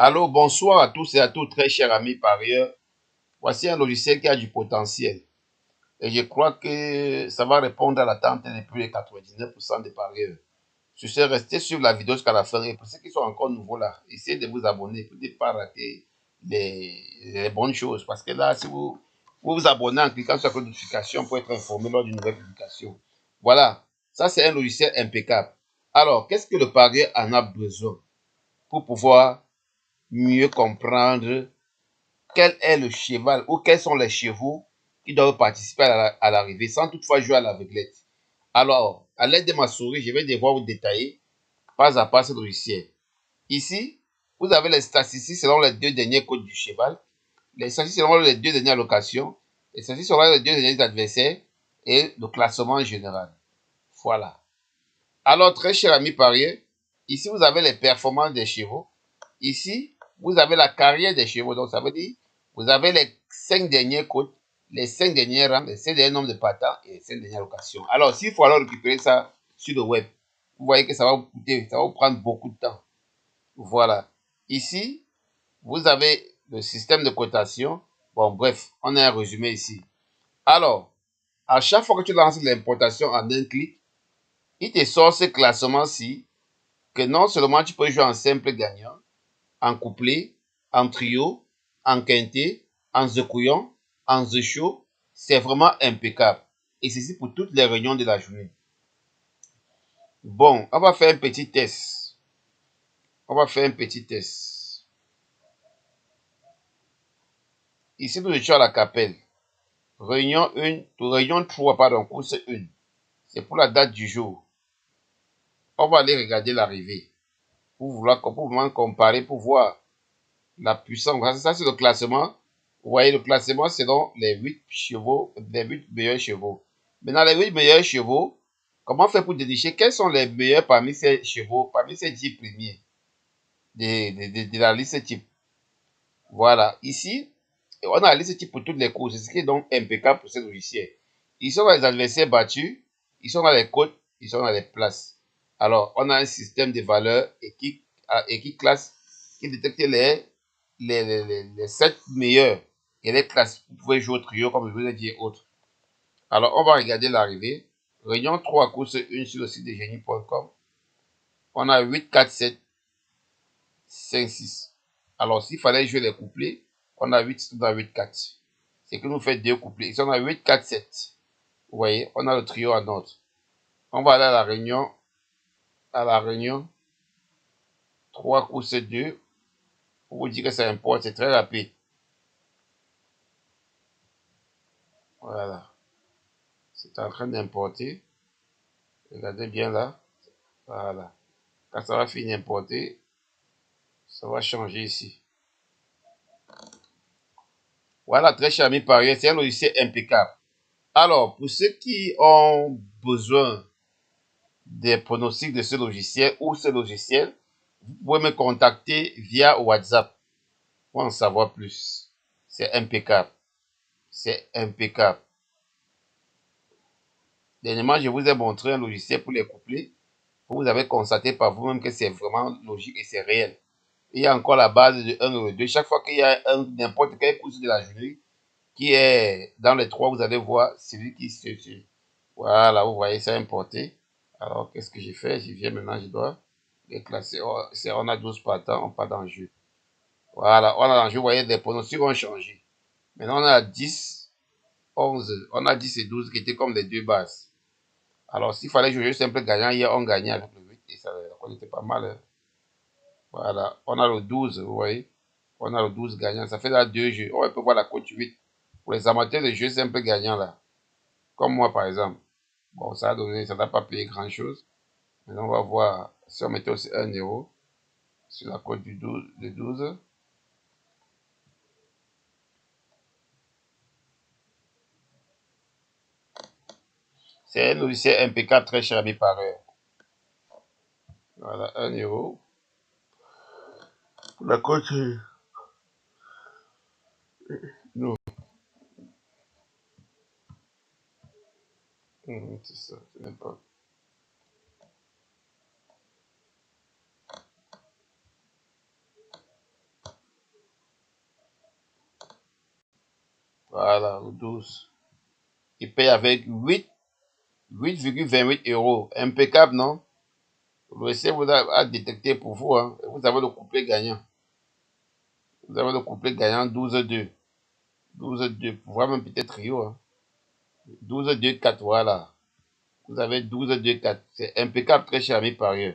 Allô, bonsoir à tous et à toutes, très chers amis parieurs. Voici un logiciel qui a du potentiel. Et je crois que ça va répondre à l'attente de plus de 99% des parieurs. Je suis resté sur la vidéo jusqu'à la fin. Et pour ceux qui sont encore nouveaux là, essayez de vous abonner pour ne pas rater les bonnes choses. Parce que là, si vous abonnez en cliquant sur la notification pour être informé lors d'une nouvelle publication. Voilà, ça c'est un logiciel impeccable. Alors, qu'est-ce que le parieur en a besoin pour pouvoir mieux comprendre quel est le cheval ou quels sont les chevaux qui doivent participer à l'arrivée sans toutefois jouer à l'aveuglette. Alors, à l'aide de ma souris, je vais devoir vous détailler pas à pas ce logiciel. Ici, vous avez les statistiques selon les deux derniers codes du cheval, les statistiques selon les deux dernières locations, les statistiques selon les deux derniers adversaires et le classement en général. Voilà. Alors, très cher ami parieur, ici vous avez les performances des chevaux. Ici, vous avez la carrière des chevaux. Donc, ça veut dire, vous avez les 5 dernières côtes, les 5 derniers rangs, les 5 derniers nombres de partants et les 5 dernières locations. Alors, s'il faut alors récupérer ça sur le web, vous voyez que ça va vous coûter, ça va vous prendre beaucoup de temps. Voilà. Ici, vous avez le système de cotation. Bon, bref, on a un résumé ici. Alors, à chaque fois que tu lances l'importation en un clic, il te sort ce classement-ci que non seulement tu peux jouer en simple gagnant, en couplet, en trio, en quintet, en zekouillon, en zecho, c'est vraiment impeccable. Et ceci pour toutes les réunions de la journée. Bon, on va faire un petit test. On va faire un petit test. Ici, nous étions à la Capelle. Réunion 1, réunion 3, pardon, course 1. C'est pour la date du jour. On va aller regarder l'arrivée. Pour vraiment comparer, pour voir la puissance. Ça, c'est le classement. Vous voyez, le classement, c'est donc les 8 chevaux, les 8 meilleurs chevaux. Maintenant, les 8 meilleurs chevaux, comment faire pour dénicher quels sont les meilleurs parmi ces chevaux, parmi ces 10 premiers de la liste type. Voilà. Ici, on a la liste type pour toutes les courses. C'est ce qui est donc impeccable pour ce logiciel. Ils sont dans les adversaires battus, ils sont dans les côtes, ils sont dans les places. Alors, on a un système de valeurs et qui classe, qui détecte les 7 meilleurs et les classes. Vous pouvez jouer au trio, comme je vous ai dit, autres. Alors, on va regarder l'arrivée. Réunion 3, course 1 sur le site de génie.com. On a 8, 4, 7, 5, 6. Alors, s'il fallait jouer les couplets, on a 8, on a 8, 4. C'est que nous fait deux couplets. Ici, on a 8, 4, 7. Vous voyez, on a le trio en ordre. On va aller à la réunion 3, course 2. Pour vous dire que ça importe, c'est très rapide. Voilà. C'est en train d'importer. Regardez bien là. Voilà. Quand ça va finir d'importer, ça va changer ici. Voilà, très cher ami parieur, c'est un logiciel impeccable. Alors, pour ceux qui ont besoin des pronostics de ce logiciel ou ce logiciel, vous pouvez me contacter via WhatsApp pour en savoir plus. C'est impeccable. C'est impeccable. Dernièrement, je vous ai montré un logiciel pour les couplets. Vous avez constaté par vous-même que c'est vraiment logique et c'est réel. Il y a encore la base de 1 et 2. Chaque fois qu'il y a n'importe quel course de la journée qui est dans les trois, vous allez voir celui qui se suit. Voilà, vous voyez, c'est importé. Alors, qu'est-ce que j'ai fait? Je viens maintenant, je dois les classer. Oh, on a 12 partants, on part dans le jeu. Voilà, on a dans le jeu, vous voyez, les pronostics ont changé. Maintenant, on a 10, 11, on a 10 et 12 qui étaient comme les deux bases. Alors, s'il fallait jouer simple gagnant, hier, on gagnait avec le 8 et ça était pas mal. Hein. Voilà, on a le 12, vous voyez. On a le 12 gagnant, ça fait là deux jeux. On peut voir la cote 8 pour les amateurs de jeux simples gagnants là. Comme moi, par exemple. Bon, ça a donné, ça n'a pas payé grand-chose. Maintenant, on va voir si on mettait aussi 1 euro sur la cote du 12, de 12. C'est un logiciel impeccable, très cher à mes parents. Voilà, 1 euro. Pour la cote, non. C'est ça, c'est même pas. Voilà, au 12. Il paye avec 8,28 euros. Impeccable, non? Le essai vous a détecté pour vous. Hein. Vous avez le couplet gagnant. Vous avez le couplet gagnant 12-2. 12-2. Pour voir même peut-être trio. Hein. 12-2-4, voilà. Vous avez 12-2-4. C'est impeccable, très cher ami parieur.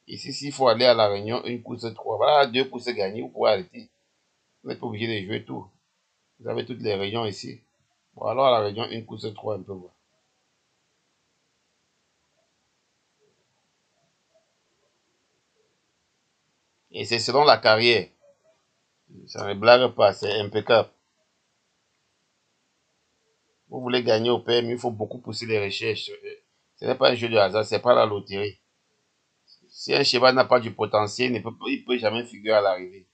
Ici, s'il faut aller à la réunion, une course 3. Voilà, deux courses gagnées, vous pouvez arrêter. Vous n'êtes pas obligé de jouer tout. Vous avez toutes les réunions ici. Bon, alors à la réunion, une course 3, un peu voir. Et c'est selon la carrière. Ça ne blague pas, c'est impeccable. Vous voulez gagner au PMU, il faut beaucoup pousser les recherches. Ce n'est pas un jeu de hasard, c'est pas la loterie. Si un cheval n'a pas du potentiel, il ne peut jamais figurer à l'arrivée.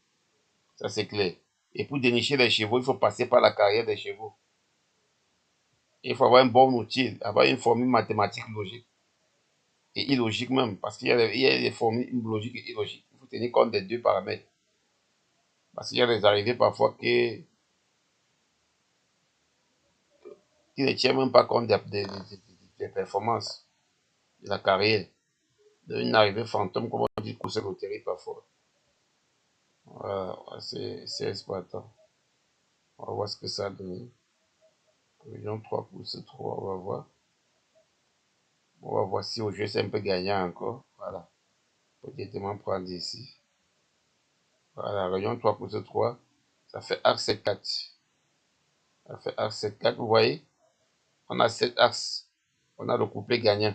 Ça, c'est clair. Et pour dénicher les chevaux, il faut passer par la carrière des chevaux. Il faut avoir un bon outil, avoir une formule mathématique logique. Et illogique même, parce il y a des formules logiques et illogiques. Il faut tenir compte des deux paramètres. Parce qu'il y a des arrivées parfois qui ne tiennent même pas compte des performances de la carrière. Une arrivée fantôme, comme on dit, course loterie parfois. Voilà, c'est exploitant. On va voir ce que ça donne. Région 3 pouces 3, on va voir. On va voir si au jeu c'est un peu gagnant encore. Voilà. Faut directement prendre ici. Voilà, région 3 pouces 3. Ça fait axe 4. Ça fait axe 4, vous voyez. On a 7 axes. On a le couplet gagnant.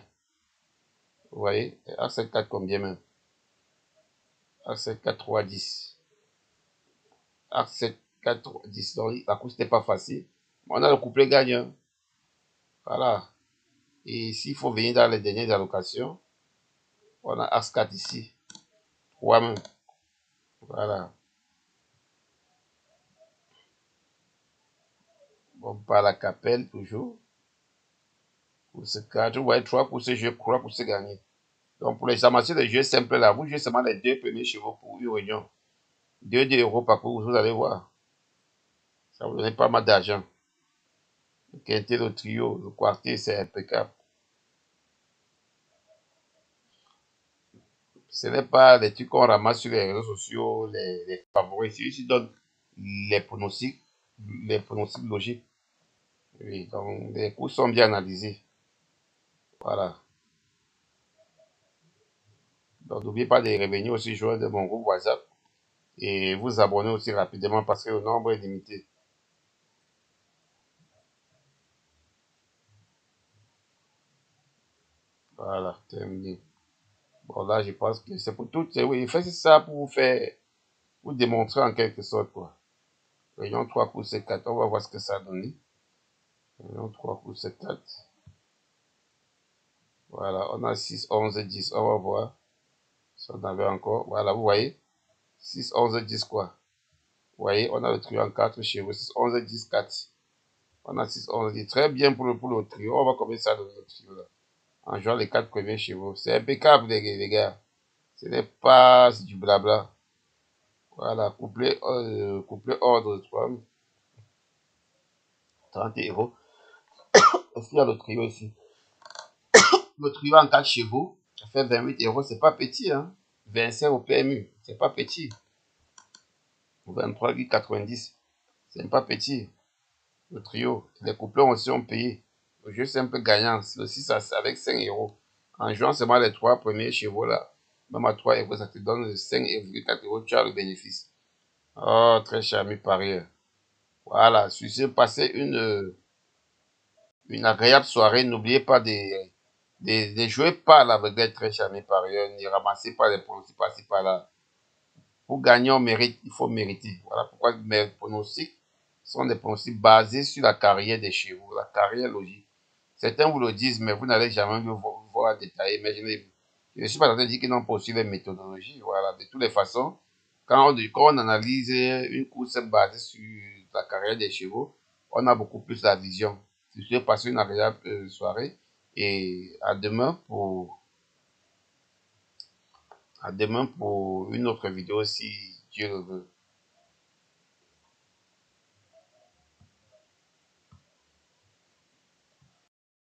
Vous voyez. Axe 4 combien même? Axe 4, 3, 10. Axe 4, 3, 10. Donc la course n'était pas facile. On a le couplet gagnant. Voilà. Et s'il faut venir dans les dernières allocations, on a Axe 4 ici. 3 même. Voilà. Bon, par la capelle, toujours. Pour ce 4, vous voyez 3 pour ce jeu, 3 pour ce gagner. Donc, pour les amateurs de jeux simples là, vous jouez seulement les deux premiers chevaux pour une réunion. 2 euros par course, vous allez voir. Ça vous donne pas mal d'argent. Le quintet, le trio, le quartier, c'est impeccable. Ce n'est pas les trucs qu'on ramasse sur les réseaux sociaux, les favoris. C'est ici donne les pronostics logiques. Oui, donc les courses sont bien analysées. Voilà. Donc n'oubliez pas de revenir aussi joindre mon groupe WhatsApp et vous abonner aussi rapidement parce que le nombre est limité. Voilà, terminé. Bon là, je pense que c'est pour tout. Oui, faites ça pour vous faire, vous démontrer en quelque sorte quoi. Réunion 3 pour c 4, on va voir ce que ça donne. Réunion 3 pour c 4. Voilà, on a 6, 11, 10. On va voir si on avait encore. Voilà, vous voyez. 6, 11, 10 quoi. Vous voyez, on a le trio en 4 chez vous. 6, 11, 10, 4. On a 6, 11, 10. Très bien pour le trio. On va commencer à donner le trio là. En jouant les 4 premiers chevaux. C'est impeccable, les gars. Ce n'est pas du blabla. Voilà, couplet ordre 3, 30 euros. Est-ce qu'il y a le trio ici? Le trio en 4 chevaux, ça fait 28 euros. C'est pas petit, hein. 25 au PMU. C'est pas petit. 23,90. C'est pas petit. Le trio. Les couplets aussi ont payé. Le jeu simple gagnant. Le 6 avec 5 euros. En jouant seulement les 3 premiers chevaux là. Même à 3 euros, ça te donne 5,4 euros. Tu as le bénéfice. Oh, très cher ami parieur. Voilà. Sur passez une agréable soirée. N'oubliez pas de jouer pas avec des très cher ami parieur. Ne ramassez pas les pronostics par-ci par-là. Pour gagner, on mérite, il faut mériter. Voilà pourquoi mes pronostics sont des pronostics basés sur la carrière des chevaux, la carrière logique. Certains vous le disent, mais vous n'allez jamais le voir détailler. Mais je ne suis pas en train de dire qu'ils n'ont pas aussi les méthodologies. Voilà, de toutes les façons, quand on analyse une course basée sur la carrière des chevaux, on a beaucoup plus la vision. Je suis passé une agréable soirée et à demain pour une autre vidéo si Dieu le veut.